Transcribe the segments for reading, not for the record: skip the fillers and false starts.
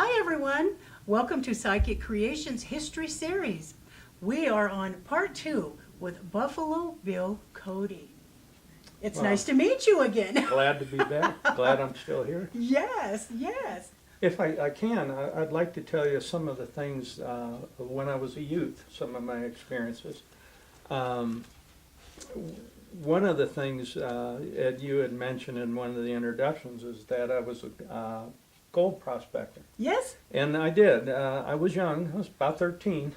Hi everyone, welcome to Psychic Creations History Series. We are on part 2 with Buffalo Bill Cody. It's Well, nice to meet you again. glad to be back. Glad I'm still here. Yes, yes. If I can, I'd like to tell you some of the things when I was a youth, some of my experiences. Um, One of the things, Ed, you had mentioned in one of the introductions is that I was a gold prospector. Yes? And I did. I was young. I was about 13.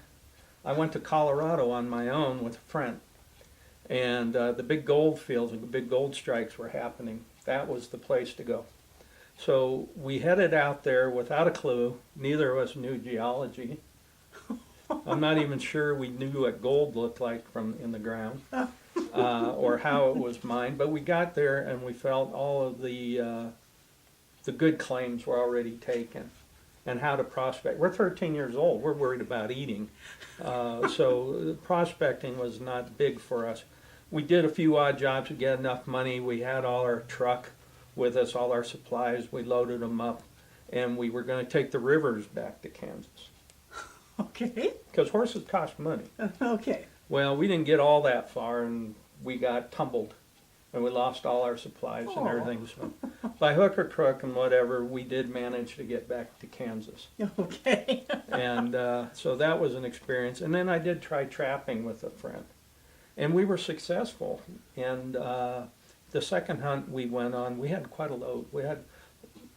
I went to Colorado on my own with a friend. And the big gold fields and the big gold strikes were happening. That was the place to go. So we headed out there without a clue. Neither of us knew geology. I'm not even sure we knew what gold looked like from in the ground or how it was mined. But we got there and we felt all of the good claims were already taken and how to prospect. We're 13 years old. We're worried about eating. So prospecting was not big for us. We did a few odd jobs to get enough money. We had all our truck with us, all our supplies. We loaded them up, and we were going to take the rivers back to Kansas. Okay. Because horses cost money. Okay. Well, we didn't get all that far, and we got tumbled, and we lost all our supplies and everything. So by hook or crook and whatever, we did manage to get back to Kansas. Okay. And so that was an experience. And then I did try trapping with a friend. And we were successful. And the second hunt we went on, we had quite a load. We had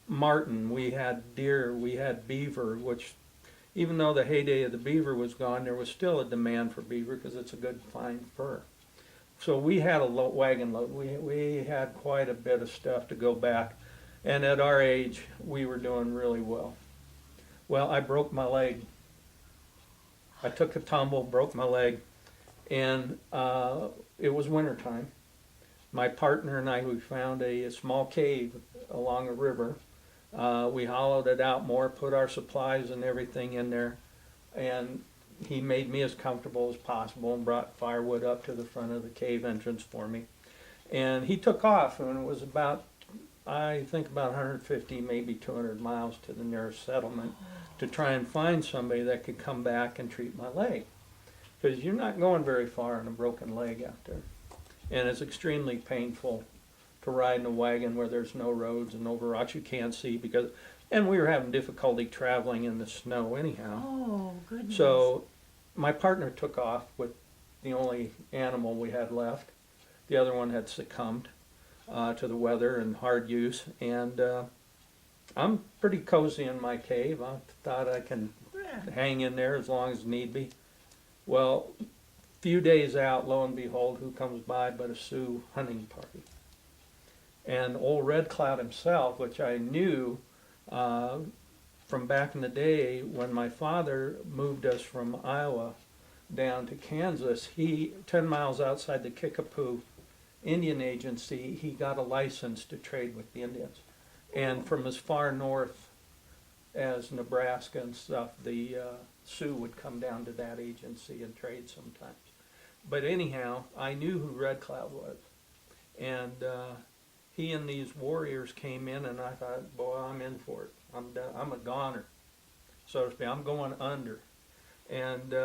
marten, we had deer, we had beaver, which even though the heyday of the beaver was gone, there was still a demand for beaver because it's a good fine fur. So we had a wagon load. We had quite a bit of stuff to go back. And at our age, we were doing really well. Well, I broke my leg. I took a tumble, broke my leg, and it was wintertime. My partner and I, we found a small cave along a river. We hollowed it out more, put our supplies and everything in there, and he made me as comfortable as possible and brought firewood up to the front of the cave entrance for me. And he took off, and it was about, I think about 150, maybe 200 miles to the nearest settlement to try and find somebody that could come back and treat my leg. Because you're not going very far on a broken leg out there. And it's extremely painful to ride in a wagon where there's no roads and over rocks you can't see because, and we were having difficulty traveling in the snow anyhow. Oh, goodness. So my partner took off with the only animal we had left. The other one had succumbed to the weather and hard use. And I'm pretty cozy in my cave. I thought I can hang in there as long as need be. Well, few days out, lo and behold, who comes by but a Sioux hunting party. And old Red Cloud himself, which I knew from back in the day when my father moved us from Iowa down to Kansas, 10 miles outside the Kickapoo Indian Agency, he got a license to trade with the Indians. And from as far north as Nebraska and stuff, the Sioux would come down to that agency and trade sometimes. But anyhow, I knew who Red Cloud was. And he and these warriors came in, and I thought, boy, I'm in for it. I'm a goner, so to speak. I'm going under. And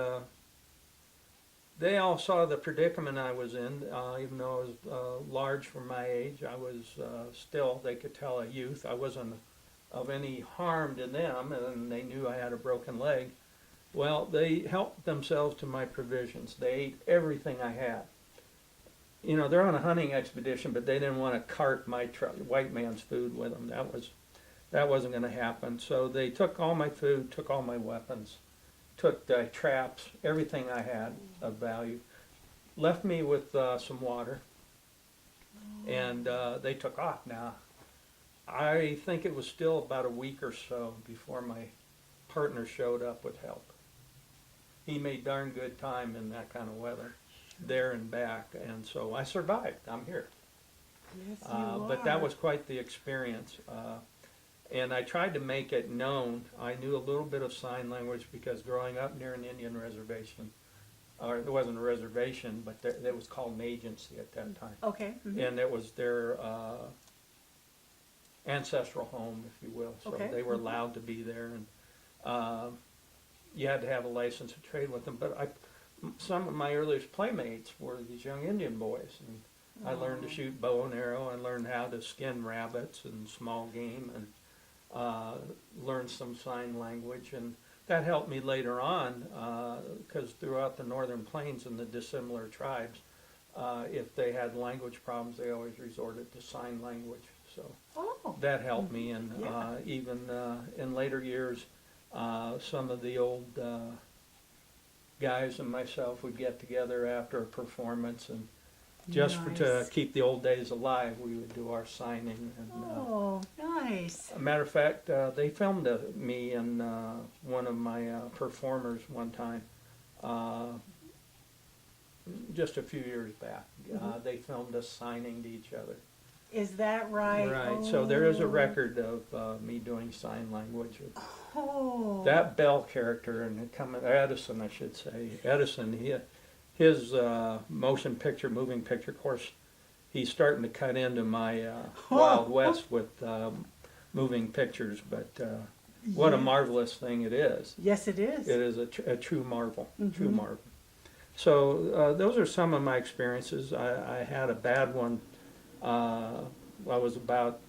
they all saw the predicament I was in, even though I was large for my age. I was still, they could tell, a youth. I wasn't of any harm to them, and they knew I had a broken leg. Well, they helped themselves to my provisions. They ate everything I had. You know, they're on a hunting expedition, but they didn't want to cart my white man's food with them. That wasn't going to happen. So they took all my food, took all my weapons, took the traps, everything I had of value, left me with some water, and they took off. Now, I think it was still about a week or so before my partner showed up with help. He made darn good time in that kind of weather, there and back, and so I survived. I'm here. Yes, you are. But that was quite the experience. And I tried to make it known. I knew a little bit of sign language because growing up near an Indian reservation, or it wasn't a reservation, but it was called an agency at that time. Okay. Mm-hmm. And it was their ancestral home, if you will. So Okay. they were allowed to be there, and you had to have a license to trade with them. But some of my earliest playmates were these young Indian boys, and I learned to shoot bow and arrow. I learned how to skin rabbits and small game, and learned some sign language, and that helped me later on, because throughout the northern plains and the dissimilar tribes, if they had language problems, they always resorted to sign language. So Oh, that helped me, and Yeah. even in later years, some of the old guys and myself would get together after a performance, and just to nice. keep the old days alive, we would do our signing. And Oh, nice. a matter of fact, they filmed me and one of my performers one time, just a few years back. They filmed us signing to each other. Is that right? Right, so there is a Oh. record of me doing sign language. Oh. That Bell character, and Edison, I should say, Edison, his motion picture, moving picture course, he's starting to cut into my Wild West with moving pictures, but what a Yeah. marvelous thing it is. Yes, it is. It is a true marvel, true Mhm. marvel. So those are some of my experiences. I had a bad one. I was about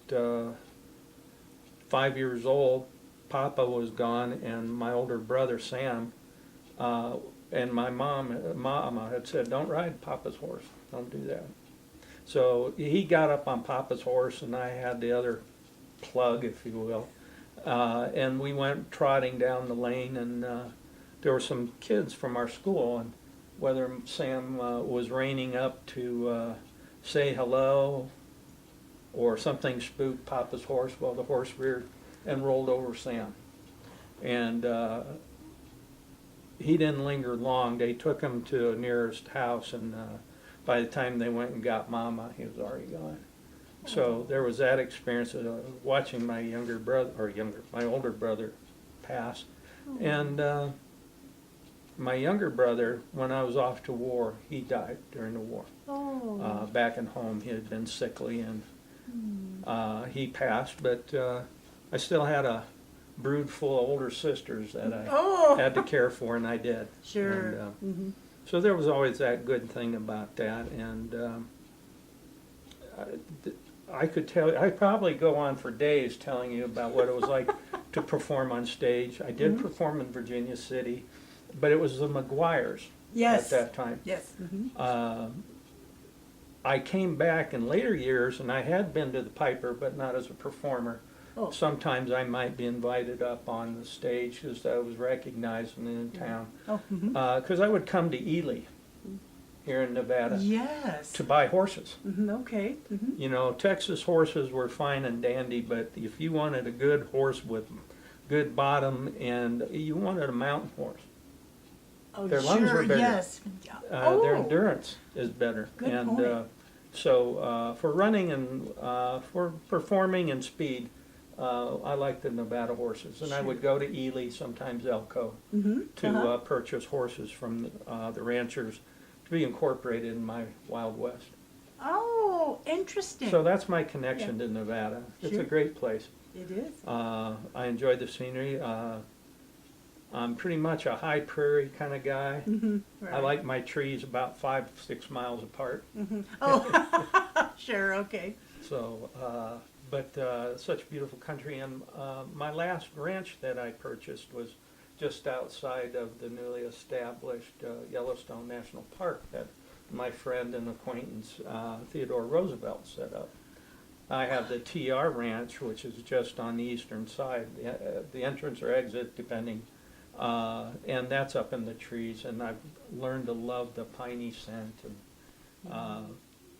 5 years old. Papa was gone, and my older brother Sam, and my mama had said, "Don't ride Papa's horse. Don't do that." So he got up on Papa's horse, and I had the other plug, if you will, and we went trotting down the lane, and there were some kids from our school, and whether Sam was reining up to say hello or something spooked Papa's horse, well, the horse reared and rolled over Sam. And he didn't linger long. They took him to the nearest house, and by the time they went and got Mama, he was already gone. So there was that experience of watching my my older brother pass. And my younger brother, when I was off to war, he died during the war. Oh. Back at home, he had been sickly, and he passed, but I still had a brood full of older sisters that I Oh. had to care for, and I did. Sure. And, so there was always that good thing about that, and I could tell, I'd probably go on for days telling you about what it was like to perform on stage. I did perform in Virginia City, but it was the McGuires Yes. at that time. Yes. I came back in later years, and I had been to the Piper, but not as a performer. Oh. Sometimes I might be invited up on the stage because I was recognized in town. Oh. Because I would come to Ely here in Nevada Yes. to buy horses. Okay. You know, Texas horses were fine and dandy, but if you wanted a good horse with good bottom, and you wanted a mountain horse, Oh, Their lungs sure. were bigger. Yes. their endurance is better. Good And point. so for running and for performing and speed, I like the Nevada horses. And I would go to Ely, sometimes Elko, to purchase horses from the ranchers to be incorporated in my Wild West. Oh, interesting. So that's my connection to Nevada. It's Sure. a great place. It is. I enjoy the scenery. I'm pretty much a high prairie kind of guy. I like my trees about 5-6 miles apart. Oh, sure. Okay. So, but such beautiful country. And my last ranch that I purchased was just outside of the newly established Yellowstone National Park that my friend and acquaintance Theodore Roosevelt set up. I have the TR Ranch, which is just on the eastern side, the entrance or exit, depending, and that's up in the trees. And I've learned to love the piney scent. And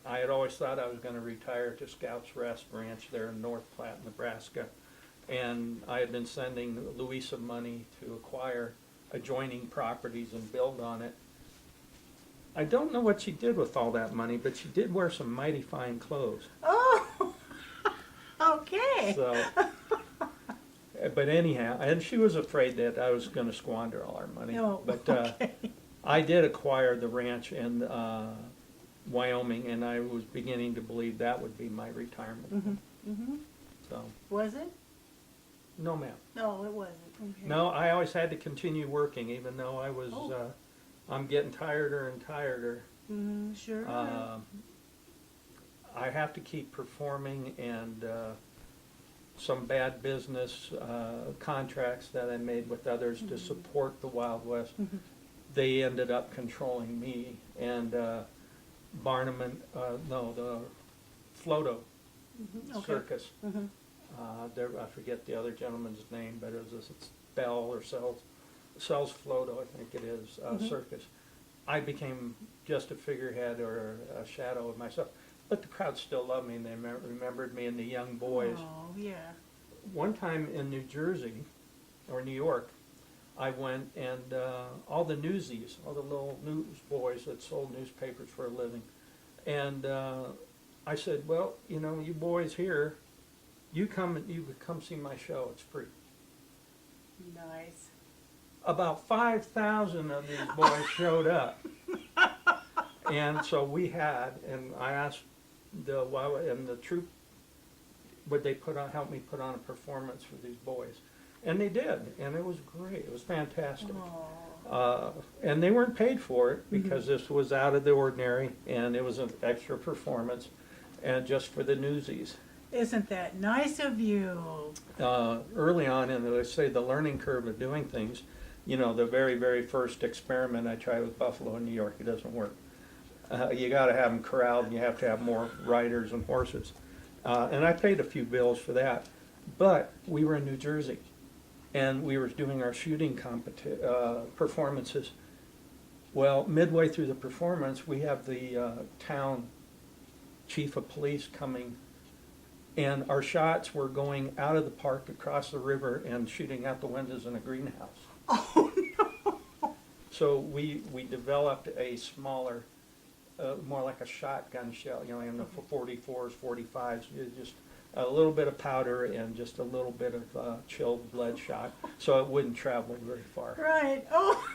I had always thought I was going to retire to Scouts Rest Ranch there in North Platte, Nebraska, and I had been sending Louisa money to acquire adjoining properties and build on it. I don't know what she did with all that money, but she did wear some mighty fine clothes. Oh, okay. So, but anyhow, and she was afraid that I was going to squander all our money. Oh, But okay. I did acquire the ranch in Wyoming, and I was beginning to believe that would be my retirement. So, Was it? no ma'am. No, it wasn't. Okay. No, I always had to continue working, even though I was, Oh. I'm getting tireder and tireder. Sure. I have to keep performing, and some bad business contracts that I made with others to support the Wild West, they ended up controlling me. And Barnum and, no, the Floto Okay. Circus. I forget the other gentleman's name, but it was this Bell or Sells Floto, I think it is, circus. I became just a figurehead or a shadow of myself. But the crowd still loved me, and they remembered me and the young boys. Oh, yeah. One time in New Jersey, or New York, I went and all the newsies, all the little newsboys that sold newspapers for a living, and I said, well, you know, you boys here, you come see my show, it's free. Nice. About 5,000 of these boys showed up. And so we had, and I asked the troupe, would they help me put on a performance for these boys? And they did, and it was great, it was fantastic. And they weren't paid for it, because this was out of the ordinary, and it was an extra performance, and just for the newsies. Isn't that nice of you? Early on in, let's say, the learning curve of doing things, you know, the very, very first experiment I tried with Buffalo in New York, it doesn't work. You got to have them corralled, and you have to have more riders and horses. And I paid a few bills for that. But we were in New Jersey, and we were doing our shooting performances. Well, midway through the performance, we have the town chief of police coming, and our shots were going out of the park across the river and shooting out the windows in a greenhouse. Oh, no. So we developed a smaller, more like a shotgun shell, you know, in the 44s, 45s, just a little bit of powder and just a little bit of chilled lead shot, so it wouldn't travel very far. Right. Oh.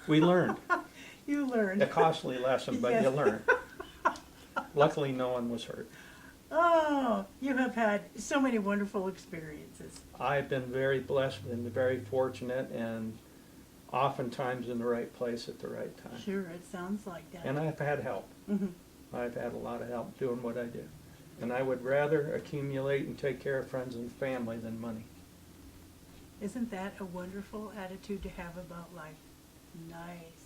We learned. You learned. A costly lesson, but you learn. Luckily, no one was hurt. Oh, you have had so many wonderful experiences. I've been very blessed and very fortunate, and oftentimes in the right place at the right time. Sure, it sounds like that. And I've had help. I've had a lot of help doing what I do. And I would rather accumulate and take care of friends and family than money. Isn't that a wonderful attitude to have about life? Nice.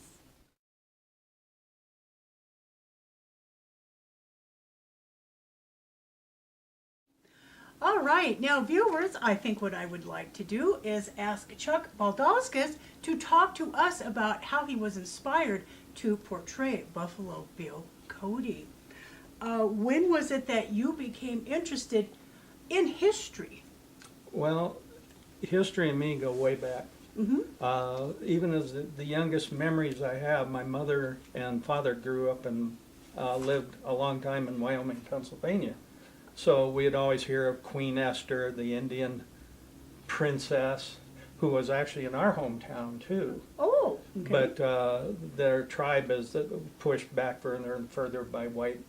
All right, now viewers, I think what I would like to do is ask Chuck Baldauskas to talk to us about how he was inspired to portray Buffalo Bill Cody. When was it that you became interested in history? Well, history and me go way back. Even as the youngest memories I have, my mother and father grew up and lived a long time in Wyoming, Pennsylvania. So we'd always hear of Queen Esther, the Indian princess, who was actually in our hometown too. Oh, okay. But their tribe is pushed back further and further by white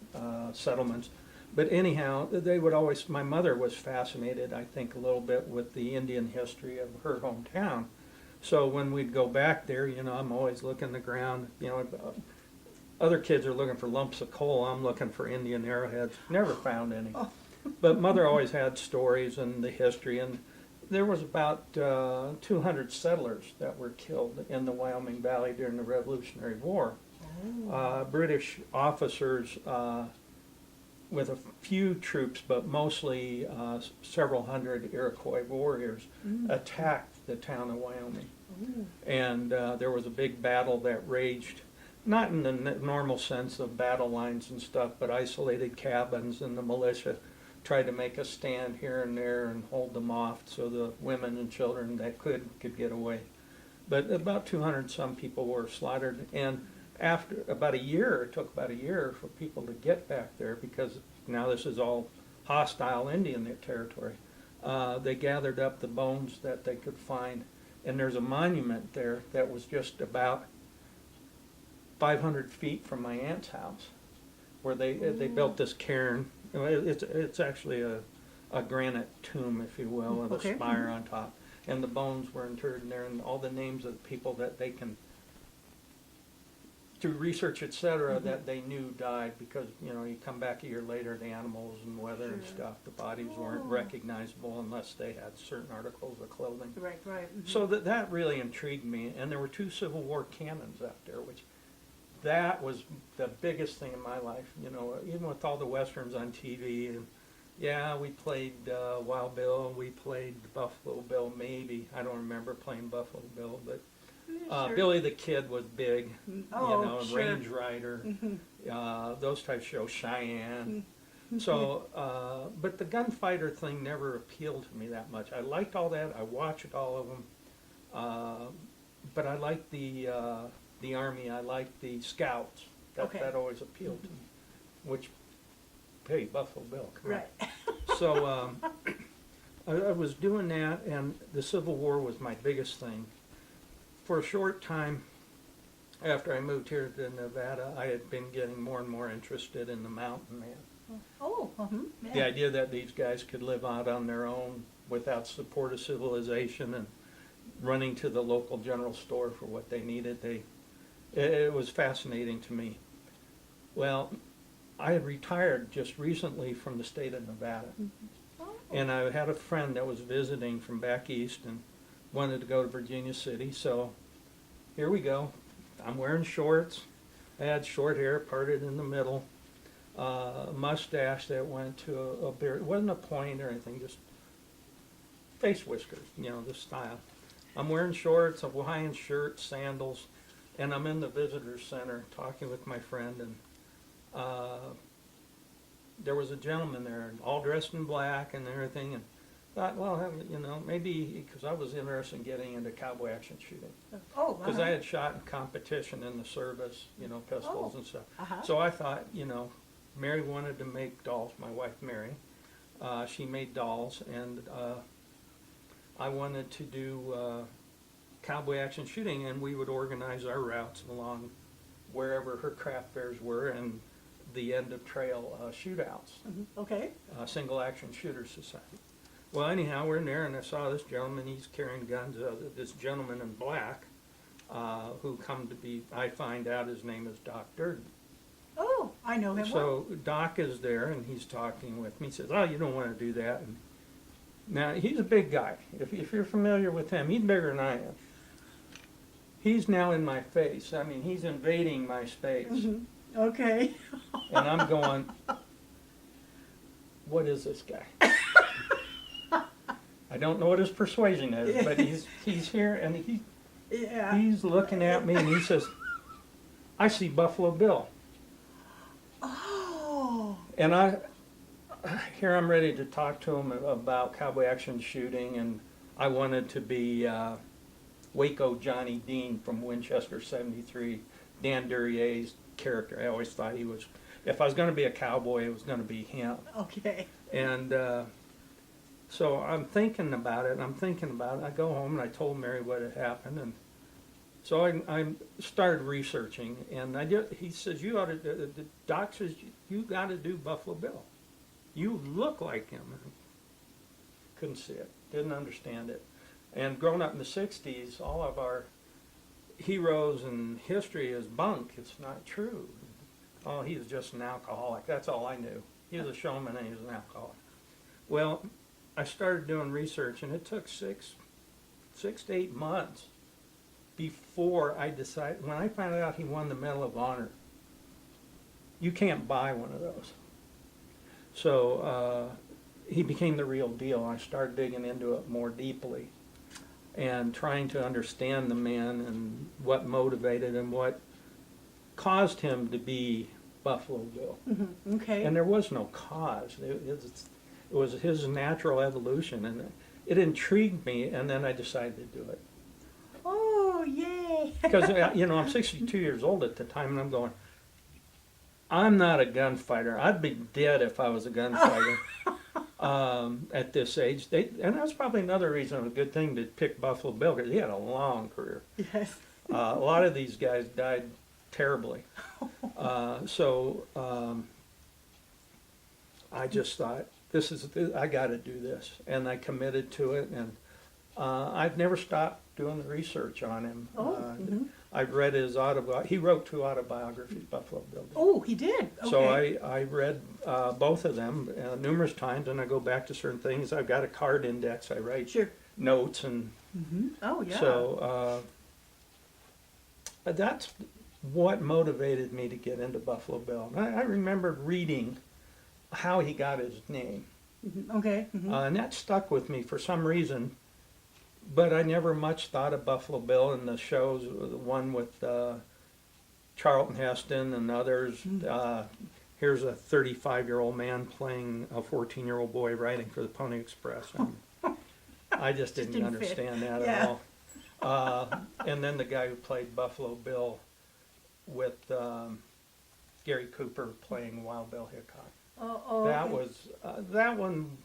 settlements. But anyhow, they would always, my mother was fascinated, I think, a little bit with the Indian history of her hometown. So when we'd go back there, you know, I'm always looking the ground, you know, other kids are looking for lumps of coal, I'm looking for Indian arrowheads, never found any. Oh. But Mother always had stories and the history, and there was about 200 settlers that were killed in the Wyoming Valley during the Revolutionary War. British officers with a few troops, but mostly several hundred Iroquois warriors, attacked the town of Wyoming. And there was a big battle that raged, not in the normal sense of battle lines and stuff, but isolated cabins, and the militia tried to make a stand here and there and hold them off so the women and children that could get away. But about 200 some people were slaughtered, and after about a year, it took about a year for people to get back there, because now this is all hostile Indian territory. They gathered up the bones that they could find, and there's a monument there that was just about 500 feet from my aunt's house, where they built this cairn. It's actually a granite tomb, if you will, with Okay. a spire on top. And the bones were interred in there, and all the names of the people that they can, through research, et cetera, that they knew died, because, you know, you come back a year later, the animals and weather and Sure. stuff, the bodies weren't Oh. recognizable unless they had certain articles of clothing. Right, right. So that really intrigued me, and there were 2 Civil War cannons out there, which that was the biggest thing in my life. You know, even with all the westerns on TV, and yeah, we played Wild Bill, we played Buffalo Bill, maybe. I don't remember playing Buffalo Bill, but Sure. Billy the Kid was big. Oh, You know, sure. Range Rider, those type shows, Cheyenne. So, but the gunfighter thing never appealed to me that much. I liked all that. I watched all of them, but I liked the Army. I liked the Scouts. Okay. That always appealed to me. Which, hey, Buffalo Bill, come on. Right. So I was doing that, and the Civil War was my biggest thing. For a short time after I moved here to Nevada, I had been getting more and more interested in the mountain man. Oh, The yeah. idea that these guys could live out on their own without support of civilization and running to the local general store for what they needed, it was fascinating to me. Well, I had retired just recently from the state of Nevada, Oh, and I had a friend that was visiting from back east and wanted to go to Virginia City, so here we go. I'm wearing shorts. I had short hair parted in the middle, mustache that went to a beard. It wasn't a point or anything, just face whiskers, you know, this style. I'm wearing shorts, a Hawaiian shirt, sandals, and I'm in the visitor center talking with my friend, and there was a gentleman there, all dressed in black and everything, and thought, well, you know, maybe, because I was interested in getting into cowboy action shooting. Oh, Because I had shot in competition in the service, you know, pistols Oh, and stuff. uh-huh. So I thought, you know, Mary wanted to make dolls, my wife Mary. She made dolls, and I wanted to do cowboy action shooting, and we would organize our routes along wherever her craft fairs were and the end of trail shootouts, Okay. Single Action Shooter Society. Well, anyhow, we're in there, and I saw this gentleman. He's carrying guns. This gentleman in black, who come to be, I find out his name is Doc Durden. Oh, I know him well. So Doc is there, and he's talking with me. He says, "Oh, you don't want to do that." And now he's a big guy. If you're familiar with him, he's bigger than I am. He's now in my face. I mean, he's invading my space, Okay. and I'm going, "What is this guy?" I don't know what his persuasion is, but he's here, and Yeah. he's looking at me, and he says, "I see Buffalo Bill." Oh. And here I'm ready to talk to him about cowboy action shooting, and I wanted to be Waco Johnny Dean from Winchester 73, Dan Duryea's character. I always thought he was, if I was going to be a cowboy, it was going to be him. Okay. And so I'm thinking about it, I go home, and I told Mary what had happened, and so I started researching, and he says, you ought to, the doc says, you got to do Buffalo Bill. You look like him. And I couldn't see it, didn't understand it. And growing up in the 60s, all of our heroes in history is bunk. It's not true. Oh, he was just an alcoholic. That's all I knew. He was a showman and he was an alcoholic. Well, I started doing research, and it took six to 8 months before I decided. When I found out he won the Medal of Honor, you can't buy one of those. So he became the real deal. I started digging into it more deeply and trying to understand the man and what motivated him, what caused him to be Buffalo Bill. Okay. And there was no cause. It was his natural evolution, and it intrigued me, and then I decided to do it. Oh, yay. Because, you know, I'm 62 years old at the time, and I'm going, I'm not a gunfighter. I'd be dead if I was a gunfighter at this age. And that's probably another reason it was a good thing to pick Buffalo Bill, because he had a long career. Yes. A lot of these guys died terribly. I just thought, I got to do this, and I committed to it, and I've never stopped doing the research on him. I've read his autobiography. He wrote 2 autobiographies, Buffalo Bill did. Oh, he did? Okay. So I read both of them numerous times, and I go back to certain things. I've got a card index. I write Sure. notes, and Oh, yeah. so that's what motivated me to get into Buffalo Bill. I remember reading how he got his name, Okay. and that stuck with me for some reason. But I never much thought of Buffalo Bill and the shows, the one with Charlton Heston and others. Here's a 35-year-old man playing a 14-year-old boy writing for the Pony Express. I just didn't didn't fit. understand that Yeah. at all. And then the guy who played Buffalo Bill with Gary Cooper playing Wild Bill Hickok. Oh, That okay. was that one.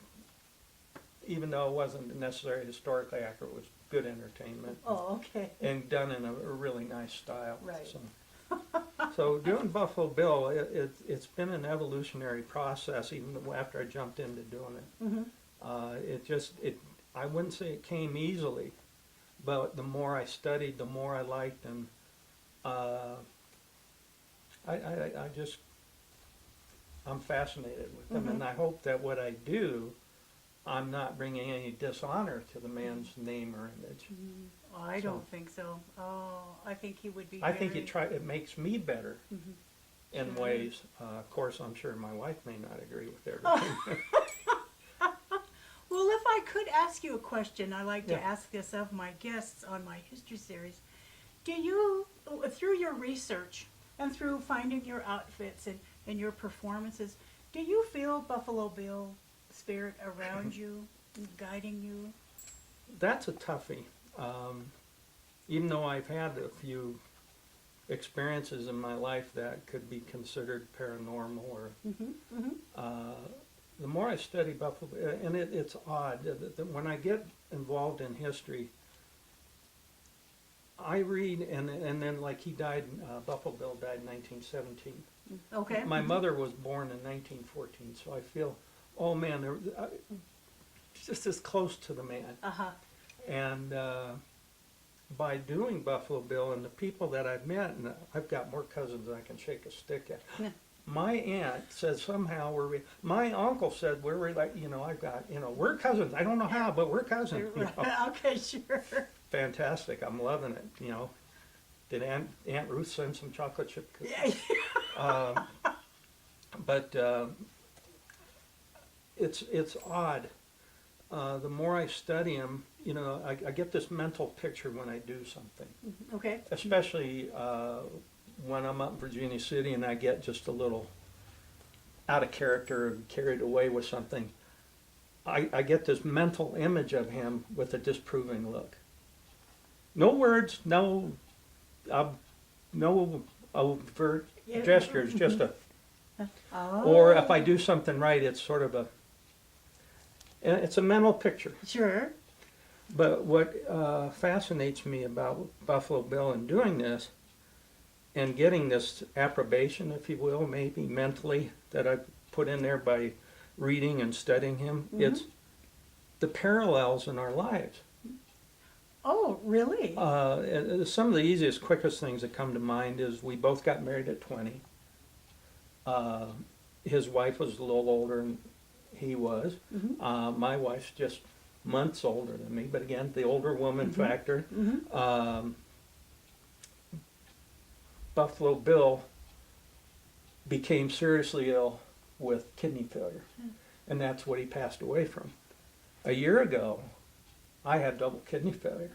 Even though it wasn't necessarily historically accurate, it was good entertainment Oh, okay. and done in a really nice style. Right. So doing Buffalo Bill, it's been an evolutionary process. Even after I jumped into doing it, I wouldn't say it came easily, but the more I studied, the more I liked, and I'm fascinated with them, and I hope that what I do, I'm not bringing any dishonor to the man's name or image. I don't think so. Oh, I think he would be I think very- it makes me better in Sure. ways. Of course, I'm sure my wife may not agree with everything. Well, if I could ask you a question, I like to Yeah. ask this of my guests on my history series. Do you, through your research and through finding your outfits and your performances, do you feel Buffalo Bill spirit around you, guiding you? That's a toughie. Even though I've had a few experiences in my life that could be considered paranormal, or the more I study Buffalo, and it's odd that when I get involved in history, I read, and then like he died, Buffalo Bill died in 1917. Okay. My mother was born in 1914, so I feel, oh man, just as close to the man. Uh-huh. And by doing Buffalo Bill and the people that I've met, and I've got more cousins than I can shake a stick at. Yeah. My aunt said somehow my uncle said we're we're cousins. I don't know how, but we're cousins. You know. Okay, sure. Fantastic. I'm loving it. You know, did Aunt Ruth send some chocolate chip cookies? Yeah. But it's odd. The more I study him, you know, I get this mental picture when I do something, Okay. especially when I'm up in Virginia City and I get just a little out of character, carried away with something. I get this mental image of him with a disproving look. No words, no overt Yeah. gestures, just a. Oh. Or if I do something right, it's sort of it's a mental picture. Sure. But what fascinates me about Buffalo Bill and doing this, and getting this approbation, if you will, maybe mentally, that I've put in there by reading and studying him, it's the parallels in our lives. Oh, really? Some of the easiest, quickest things that come to mind is we both got married at 20. His wife was a little older than he was. My wife's just months older than me, but again, the older woman factor. Buffalo Bill became seriously ill with kidney failure, and that's what he passed away from. A year ago, I had double kidney failure.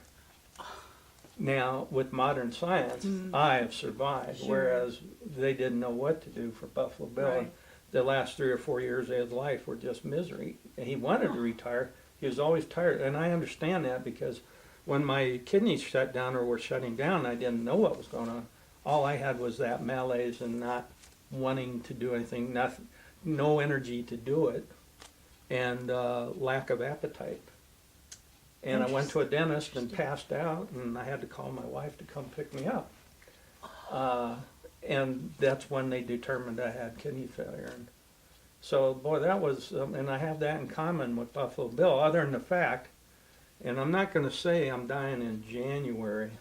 Now, with modern science, I have survived, Sure. whereas they didn't know what to do for Buffalo Bill. Right. And the last 3 or 4 years of his life were just misery. And he wanted to retire. He was always tired, and I understand that, because when my kidneys shut down or were shutting down, I didn't know what was going on. All I had was that malaise and not wanting to do anything, no energy to do it, and lack of appetite. And I went to a dentist and passed out, and I had to call my wife to come pick me up. And that's when they determined I had kidney failure. So, boy, that was, and I have that in common with Buffalo Bill, other than the fact, and I'm not going to say I'm dying in January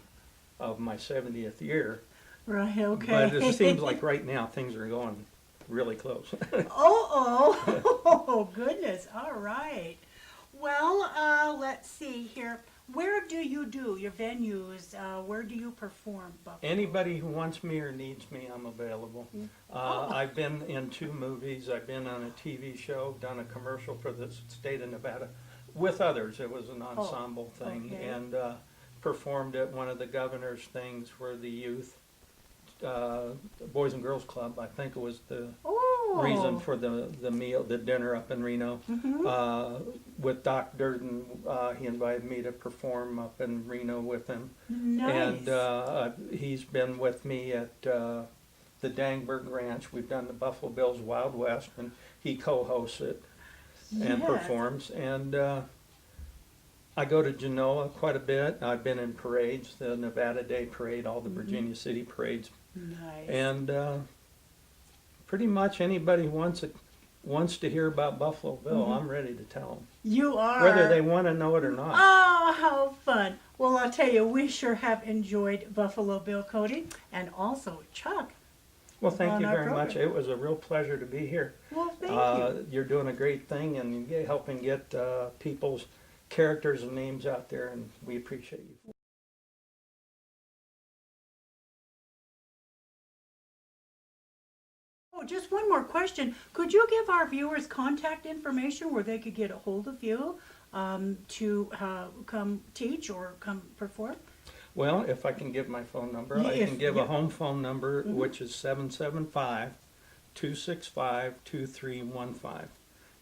of my 70th year, Right, okay. but it seems like right now things are going really close. Oh, goodness, all right. Well, let's see here. Where do you do your venues? Where do you perform, Buffalo? Anybody who wants me or needs me, I'm available. I've been in 2 movies. I've been on a TV show, done a commercial for the state of Nevada with others. It was an ensemble thing, okay. and performed at one of the governor's things where the youth, Boys and Girls Club, I think it was the reason for the meal, the dinner up in Reno. With Doc Durden, he invited me to perform up in Reno with him. Nice. And he's been with me at the Dangberg Ranch. We've done the Buffalo Bills Wild West, and he co-hosts it and Yes. performs. And I go to Genoa quite a bit. I've been in parades, the Nevada Day Parade, all the Virginia City parades. Nice. And pretty much anybody who wants to hear about Buffalo Bill, I'm ready to tell them. You are. Whether they want to know it or not. Oh, how fun. Well, I'll tell you, we sure have enjoyed Buffalo Bill Cody and also Chuck. Well, thank on you our very much. program. It was a real pleasure to be here. Well, thank you. You're doing a great thing and helping get people's characters and names out there, and we appreciate you. Oh, just one more question. Could you give our viewers contact information where they could get a hold of you to come teach or come perform? Well, if I can give my phone number, Yeah, I can give yeah. a home phone number, which is 775-265-2315.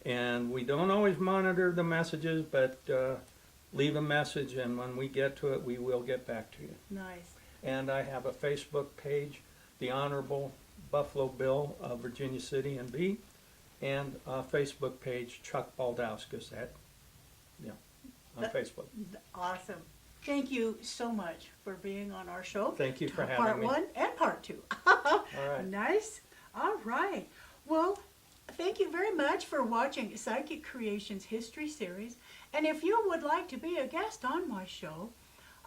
And we don't always monitor the messages, but leave a message, and when we get to it, we will get back to you. Nice. And I have a Facebook page, The Honorable Buffalo Bill of Virginia City and B, and a Facebook page, Chuck Baldauskas on Facebook. Awesome. Thank you so much for being on our show. Thank you for having Part me. 1 and Part 2. All right. Nice. All right. Well, thank you very much for watching Psychic Creations History Series. And if you would like to be a guest on my show,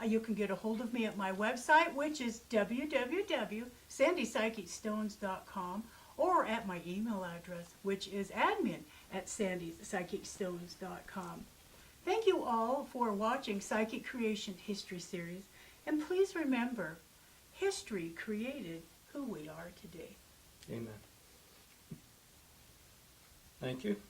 you can get a hold of me at my website, which is www.sandypsychicstones.com, or at my email address, which is admin@sandypsychicstones.com. Thank you all for watching Psychic Creation History Series, and please remember, history created who we are today. Amen. Thank you.